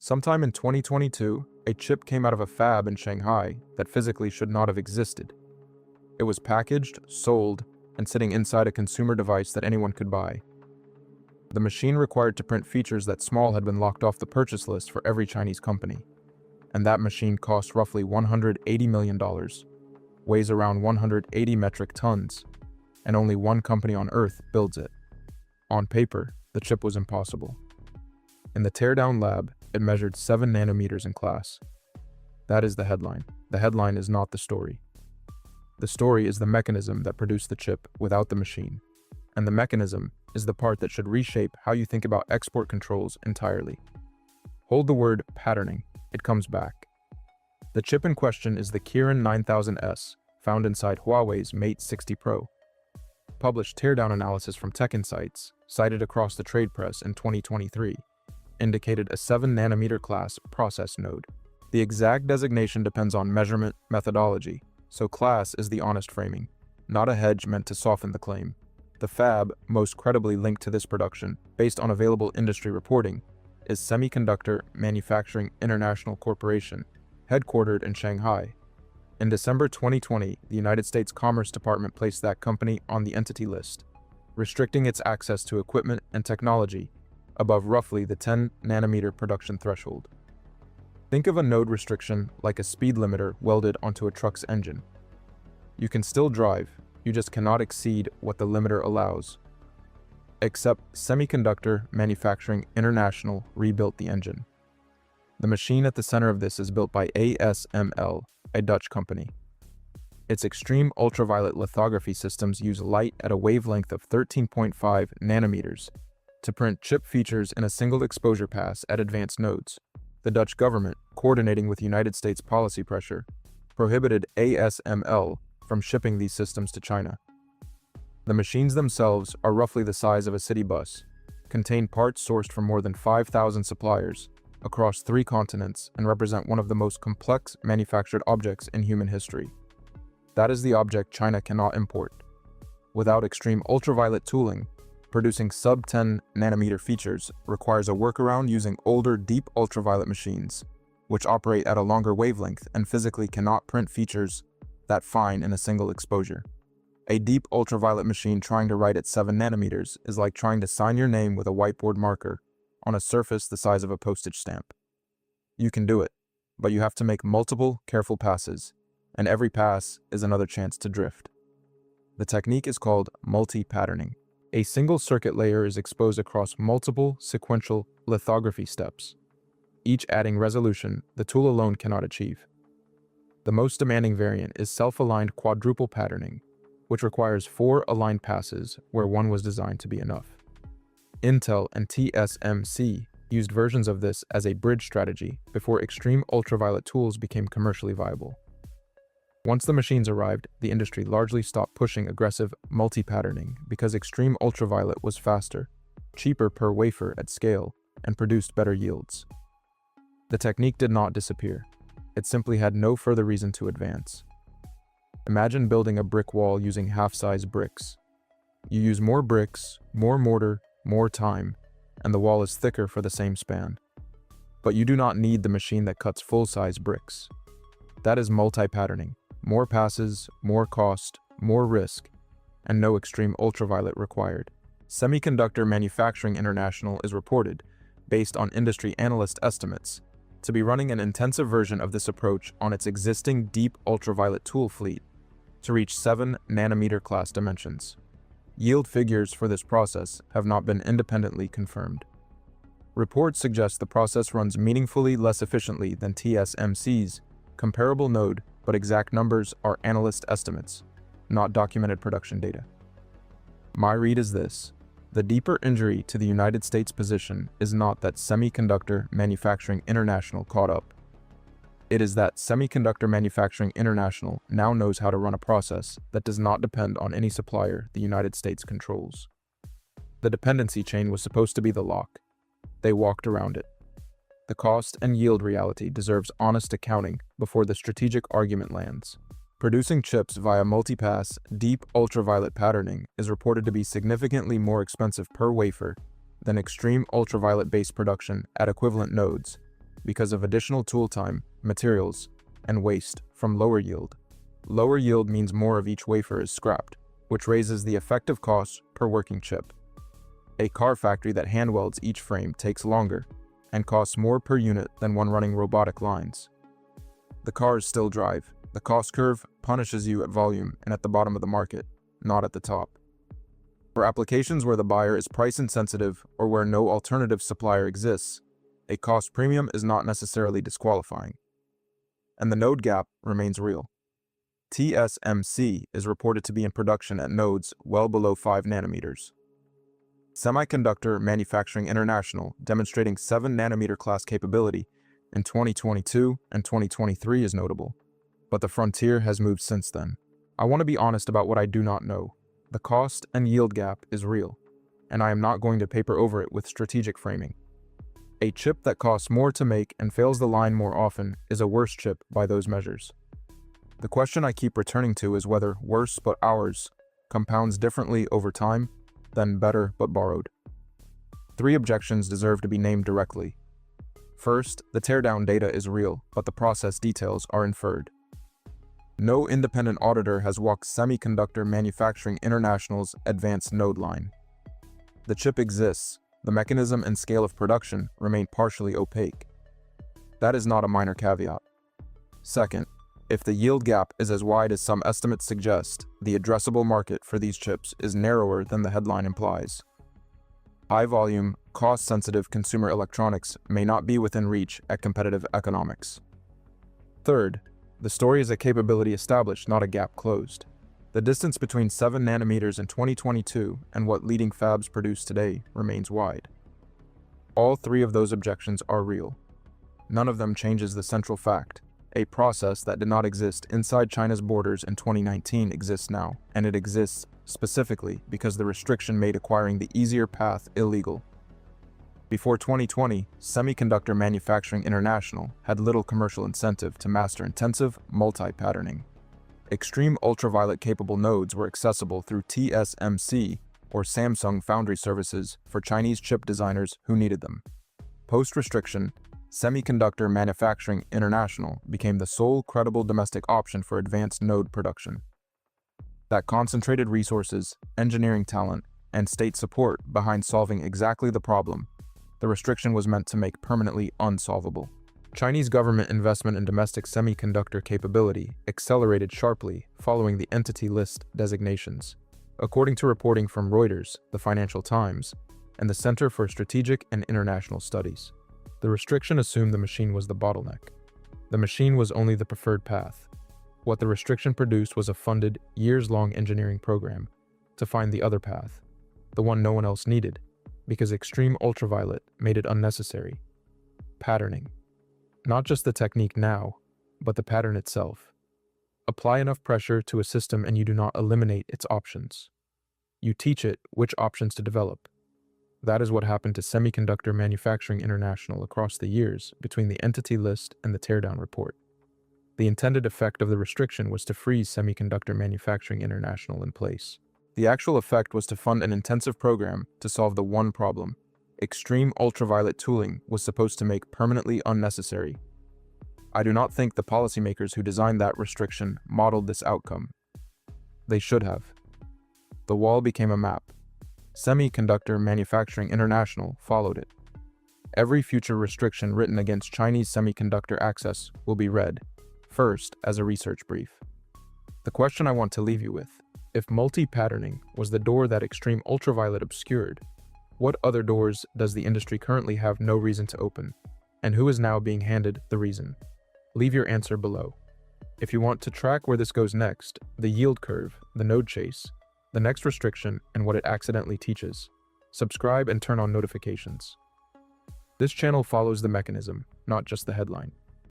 Sometime in 2022, a chip came out of a fab in Shanghai that physically should not have existed. It was packaged, sold, and sitting inside a consumer device that anyone could buy. The machine required to print features that small had been locked off the purchase list for every Chinese company. And that machine cost roughly $180 million, weighs around 180 metric tons, and only one company on Earth builds it. On paper, the chip was impossible. In the teardown lab, it measured 7 nanometers in class. That is the headline. The headline is not the story. The story is the mechanism that produced the chip without the machine. And the mechanism is the part that should reshape how you think about export controls entirely. Hold the word patterning. It comes back. The chip in question is the Kirin 9000S, found inside Huawei's Mate 60 Pro. Published teardown analysis from Tech Insights, cited across the trade press in 2023, indicated a 7 nanometer class process node. The exact designation depends on measurement methodology, so class is the honest framing, not a hedge meant to soften the claim. The fab most credibly linked to this production, based on available industry reporting, is Semiconductor Manufacturing International Corporation, headquartered in Shanghai. In December 2020, the United States Commerce Department placed that company on the entity list, restricting its access to equipment and technology above roughly the 10 nanometer production threshold. Think of a node restriction like a speed limiter welded onto a truck's engine. You can still drive, you just cannot exceed what the limiter allows. Except Semiconductor Manufacturing International rebuilt the engine. The machine at the center of this is built by ASML, a Dutch company. Its extreme ultraviolet lithography systems use light at a wavelength of 13.5 nanometers to print chip features in a single exposure pass at advanced nodes. The Dutch government, coordinating with United States policy pressure, prohibited ASML from shipping these systems to China. The machines themselves are roughly the size of a city bus, contain parts sourced from more than 5,000 suppliers across 3 continents, and represent one of the most complex manufactured objects in human history. That is the object China cannot import. Without extreme ultraviolet tooling, producing sub-10 nanometer features requires a workaround using older deep ultraviolet machines, which operate at a longer wavelength and physically cannot print features that fine in a single exposure. A deep ultraviolet machine trying to write at 7 nanometers is like trying to sign your name with a whiteboard marker on a surface the size of a postage stamp. You can do it, but you have to make multiple careful passes, and every pass is another chance to drift. The technique is called multi-patterning. A single circuit layer is exposed across multiple sequential lithography steps, each adding resolution the tool alone cannot achieve. The most demanding variant is self-aligned quadruple patterning, which requires 4 aligned passes where one was designed to be enough. Intel and TSMC used versions of this as a bridge strategy before extreme ultraviolet tools became commercially viable. Once the machines arrived, the industry largely stopped pushing aggressive multi-patterning because extreme ultraviolet was faster, cheaper per wafer at scale, and produced better yields. The technique did not disappear. It simply had no further reason to advance. Imagine building a brick wall using half-size bricks. You use more bricks, more mortar, more time, and the wall is thicker for the same span. But you do not need the machine that cuts full-size bricks. That is multi-patterning. More passes, more cost, more risk, and no extreme ultraviolet required. Semiconductor Manufacturing International is reported, based on industry analyst estimates, to be running an intensive version of this approach on its existing deep ultraviolet tool fleet to reach 7 nanometer class dimensions. Yield figures for this process have not been independently confirmed. Reports suggest the process runs meaningfully less efficiently than TSMC's comparable node, but exact numbers are analyst estimates, not documented production data. My read is this: the deeper injury to the United States position is not that Semiconductor Manufacturing International caught up. It is that Semiconductor Manufacturing International now knows how to run a process that does not depend on any supplier the United States controls. The dependency chain was supposed to be the lock. They walked around it. The cost and yield reality deserves honest accounting before the strategic argument lands. Producing chips via multipass, deep ultraviolet patterning is reported to be significantly more expensive per wafer than extreme ultraviolet-based production at equivalent nodes, because of additional tool time, materials, and waste from lower yield. Lower yield means more of each wafer is scrapped, which raises the effective cost per working chip. A car factory that hand welds each frame takes longer and costs more per unit than one running robotic lines. The cars still drive. The cost curve punishes you at volume and at the bottom of the market, not at the top. For applications where the buyer is price insensitive or where no alternative supplier exists, a cost premium is not necessarily disqualifying. And the node gap remains real. TSMC is reported to be in production at nodes well below 5 nanometers. Semiconductor Manufacturing International, demonstrating 7 nanometer class capability in 2022 and 2023 is notable, but the frontier has moved since then. I want to be honest about what I do not know. The cost and yield gap is real, and I am not going to paper over it with strategic framing. A chip that costs more to make and fails the line more often is a worse chip by those measures. The question I keep returning to is whether worse but ours compounds differently over time than better but borrowed. 3 objections deserve to be named directly. First, the teardown data is real, but the process details are inferred. No independent auditor has walked Semiconductor Manufacturing International's advanced node line. The chip exists, the mechanism and scale of production remain partially opaque. That is not a minor caveat. Second, if the yield gap is as wide as some estimates suggest, the addressable market for these chips is narrower than the headline implies. High-volume, cost-sensitive consumer electronics may not be within reach at competitive economics. Third, the story is a capability established, not a gap closed. The distance between 7 nanometers in 2022 and what leading fabs produce today remains wide. All 3 of those objections are real. None of them changes the central fact. A process that did not exist inside China's borders in 2019 exists now, and it exists specifically because the restriction made acquiring the easier path illegal. Before 2020, Semiconductor Manufacturing International had little commercial incentive to master intensive, multi-patterning. Extreme ultraviolet-capable nodes were accessible through TSMC or Samsung foundry services for Chinese chip designers who needed them. Post-restriction, Semiconductor Manufacturing International became the sole credible domestic option for advanced node production. That concentrated resources, engineering talent, and state support behind solving exactly the problem the restriction was meant to make permanently unsolvable. Chinese government investment in domestic semiconductor capability accelerated sharply following the Entity List designations. According to reporting from Reuters, the Financial Times, and the Center for Strategic and International Studies, the restriction assumed the machine was the bottleneck. The machine was only the preferred path. What the restriction produced was a funded, years-long engineering program to find the other path, the one no one else needed, because extreme ultraviolet made it unnecessary. Patterning. Not just the technique now, but the pattern itself. Apply enough pressure to a system and you do not eliminate its options. You teach it which options to develop. That is what happened to Semiconductor Manufacturing International across the years between the Entity List and the teardown report. The intended effect of the restriction was to freeze Semiconductor Manufacturing International in place. The actual effect was to fund an intensive program to solve the one problem. Extreme ultraviolet tooling was supposed to make permanently unnecessary. I do not think the policymakers who designed that restriction modeled this outcome. They should have. The wall became a map. Semiconductor Manufacturing International followed it. Every future restriction written against Chinese semiconductor access will be read, first as a research brief. The question I want to leave you with: if multi-patterning was the door that extreme ultraviolet obscured, what other doors does the industry currently have no reason to open? And who is now being handed the reason? Leave your answer below. If you want to track where this goes next, the yield curve, the node chase, the next restriction, and what it accidentally teaches, subscribe and turn on notifications. This channel follows the mechanism, not just the headline.